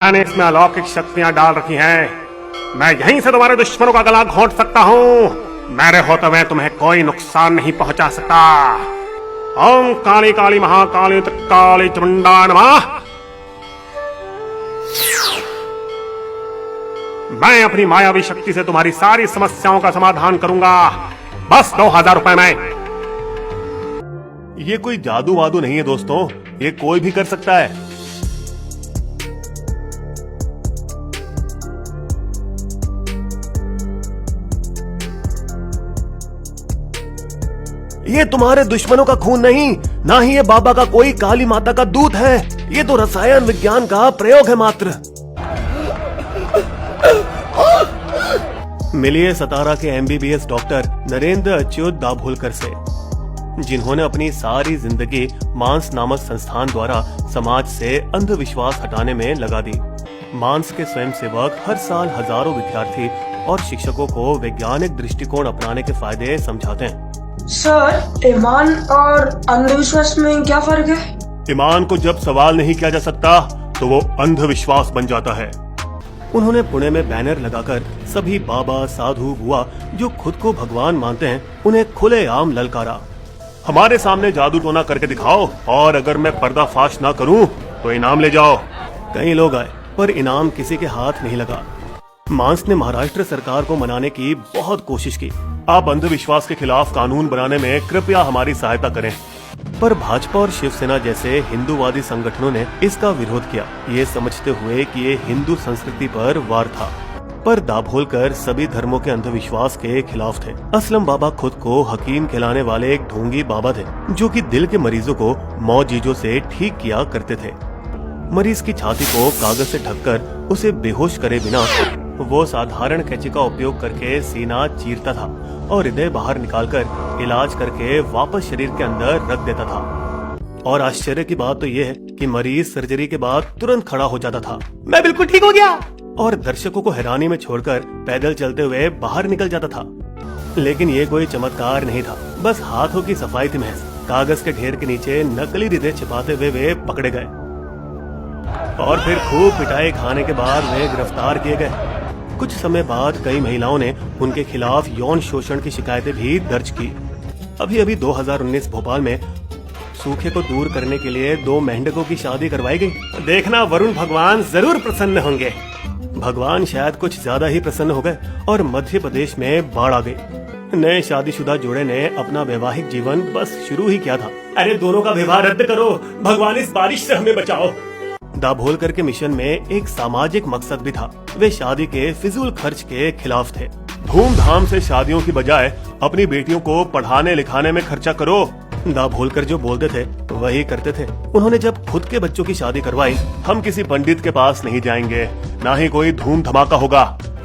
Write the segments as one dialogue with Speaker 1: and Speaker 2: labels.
Speaker 1: मैंने इसमें अलौकिक शक्तियां डाल रखी हैं। मैं यहीं से तुम्हारे दुश्मनों का गला घोंट सकता हूँ। मेरे होते हुए तुम्हें कोई नुकसान नहीं पहुंचा सकता। ओम काली काली महाकाली काली चमुंडा नमः। मैं अपनी मायावी शक्ति से तुम्हारी सारी समस्याओं का समाधान करूंगा, बस 2000 रुपए में। ये कोई जादू वादू नहीं है दोस्तों, ये कोई भी कर सकता है। ये तुम्हारे दुश्मनों का खून नहीं, ना ही ये बाबा का कोई काली माता का दूत है। ये तो रसायन विज्ञान का प्रयोग है मात्र। मिलिए सतारा के MBBS डॉक्टर नरेंद्र अच्युत दाभोलकर से, जिन्होंने अपनी सारी जिंदगी मांस नामक संस्थान द्वारा समाज से अंधविश्वास हटाने में लगा दी। मांस के स्वयंसेवक हर साल हजारों विद्यार्थी और शिक्षकों को वैज्ञानिक दृष्टिकोण अपनाने के फायदे समझाते हैं।
Speaker 2: सर, ईमान और अंधविश्वास में क्या फर्क है?
Speaker 1: ईमान को जब सवाल नहीं किया जा सकता तो वो अंधविश्वास बन जाता है। उन्होंने पुणे में बैनर लगाकर सभी बाबा, साधु, बुआ जो खुद को भगवान मानते हैं उन्हें खुलेआम ललकारा। हमारे सामने जादू टोना करके दिखाओ और अगर मैं पर्दाफाश ना करूं तो इनाम ले जाओ। कई लोग आए पर इनाम किसी के हाथ नहीं लगा। मांस ने महाराष्ट्र सरकार को मनाने की बहुत कोशिश की। आप अंधविश्वास के खिलाफ कानून बनाने में कृपया हमारी सहायता करें, पर भाजपा और शिवसेना जैसे हिंदूवादी संगठनों ने इसका विरोध किया, ये समझते हुए कि ये हिंदू संस्कृति पर वार था। पर दाभोलकर सभी धर्मों के अंधविश्वास के खिलाफ थे। असलम बाबा खुद को हकीम कहलाने वाले एक ढोंगी बाबा थे, जो कि दिल के मरीजों को मौजीजों से ठीक किया करते थे। मरीज की छाती को कागज से ढककर उसे बेहोश करे बिना वो साधारण कैंची का उपयोग करके सीना चीरता था और हृदय बाहर निकालकर इलाज करके वापस शरीर के अंदर रख देता था। और आश्चर्य की बात तो ये है कि मरीज सर्जरी के बाद तुरंत खड़ा हो जाता था, मैं बिल्कुल ठीक हो गया, और दर्शकों को हैरानी में छोड़कर पैदल चलते हुए बाहर निकल जाता था। लेकिन ये कोई चमत्कार नहीं था, बस हाथों की सफाई थी महज। कागज के ढेर के नीचे नकली हृदय छिपाते हुए वे पकड़े गए और फिर खूब पिटाई खाने के बाद वे गिरफ्तार किए गए। कुछ समय बाद कई महिलाओं ने उनके खिलाफ यौन शोषण की शिकायतें भी दर्ज की। अभी 2019 भोपाल में सूखे को दूर करने के लिए 2 मेंढकों की शादी करवाई गई। देखना वरुण भगवान जरूर प्रसन्न होंगे। भगवान शायद कुछ ज्यादा ही प्रसन्न हो गए और मध्य प्रदेश में बाढ़ आ गई। नए शादीशुदा जोड़े ने अपना वैवाहिक जीवन बस शुरू ही किया था। अरे दोनों का विवाह रद्द करो, भगवान इस बारिश से हमें बचाओ। दाभोलकर के मिशन में एक सामाजिक मकसद भी था। वे शादी के फिजूल खर्च के खिलाफ थे। धूमधाम से शादियों की बजाय अपनी बेटियों को पढ़ाने लिखाने में खर्चा करो। दाभोलकर जो बोलते थे वही करते थे। उन्होंने जब खुद के बच्चों की शादी करवाई, हम किसी पंडित के पास नहीं जाएंगे, ना ही कोई धूम धमाका होगा।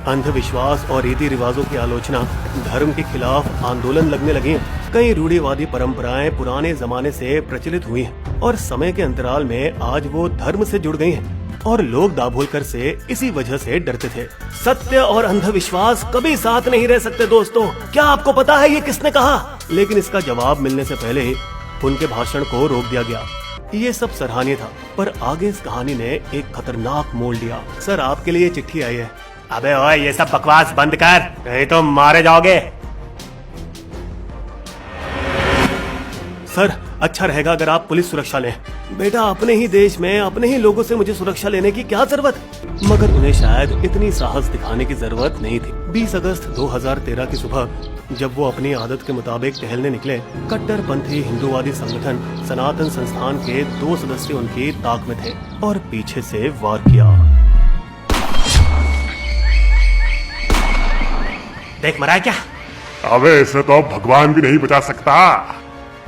Speaker 1: अंधविश्वास और रीति रिवाजों की आलोचना धर्म के खिलाफ आंदोलन लगने लगे। कई रूढ़िवादी परंपराएं पुराने जमाने से प्रचलित हुई हैं और समय के अंतराल में आज वो धर्म से जुड़ गई हैं और लोग दाभोलकर से इसी वजह से डरते थे। सत्य और अंधविश्वास कभी साथ नहीं रह सकते दोस्तों। क्या आपको पता है ये किसने कहा? लेकिन इसका जवाब मिलने से पहले ही उनके भाषण को रोक दिया गया। ये सब सराहनीय था, पर आगे इस कहानी ने एक खतरनाक मोड़ लिया। सर, आपके लिए चिट्ठी आई है। अबे ओए, ये सब बकवास बंद कर, नहीं तो मारे जाओगे। सर, अच्छा रहेगा अगर आप पुलिस सुरक्षा लें। बेटा, अपने ही देश में अपने ही लोगों से मुझे सुरक्षा लेने की क्या जरूरत? मगर उन्हें शायद इतनी साहस दिखाने की जरूरत नहीं थी। 20 अगस्त 2013 की सुबह जब वो अपनी आदत के मुताबिक टहलने निकले, कट्टरपंथी हिंदूवादी संगठन सनातन संस्थान के 2 सदस्य उनकी ताक में थे और पीछे से वार किया। देख मरा है क्या?
Speaker 3: अबे इसे तो भगवान भी नहीं बचा सकता।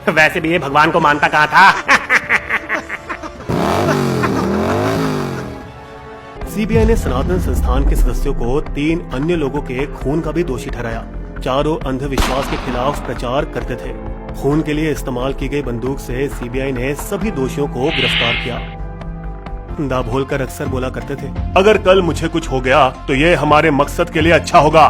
Speaker 1: वैसे भी ये भगवान को मानता कहाँ था? सीबीआई ने सनातन संस्थान के सदस्यों को 3 अन्य लोगों के खून का भी दोषी ठहराया। चारों अंधविश्वास के खिलाफ प्रचार करते थे। खून के लिए इस्तेमाल की गई बंदूक से सीबीआई ने सभी दोषियों को गिरफ्तार किया। दाभोलकर अक्सर बोला करते थे, अगर कल मुझे कुछ हो गया तो ये हमारे मकसद के लिए अच्छा होगा।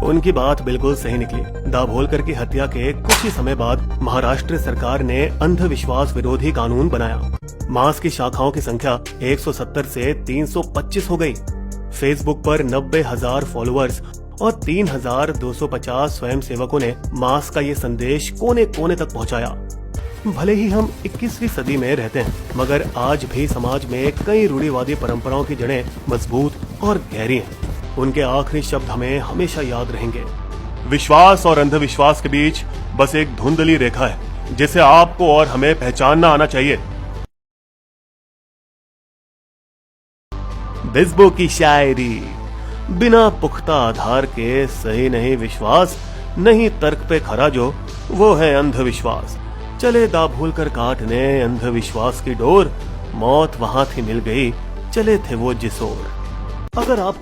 Speaker 1: उनकी बात बिल्कुल सही निकली। दाभोलकर की हत्या के कुछ ही समय बाद महाराष्ट्र सरकार ने अंधविश्वास विरोधी कानून बनाया। मास की शाखाओं की संख्या 170 से 325 हो गई। फेसबुक पर 90,000 फॉलोअर्स और 3,250 स्वयंसेवकों ने मास का ये संदेश कोने कोने तक पहुंचाया। भले ही हम 21वीं सदी में रहते हैं, मगर आज भी समाज में कई रूढ़िवादी परंपराओं की जड़ें मजबूत और गहरी हैं। उनके आखिरी शब्द हमें हमेशा याद रहेंगे। विश्वास और अंधविश्वास के बीच बस एक धुंधली रेखा है, जिसे आपको और हमें पहचानना आना चाहिए। बिस्बो की शायरी। बिना पुख्ता आधार के सही नहीं विश्वास, नहीं तर्क पे खरा जो वो है अंधविश्वास। चले दाभूल कर काटने अंधविश्वास की डोर, मौत वहां थी मिल गई, चले थे वो जिस ओर। अगर आप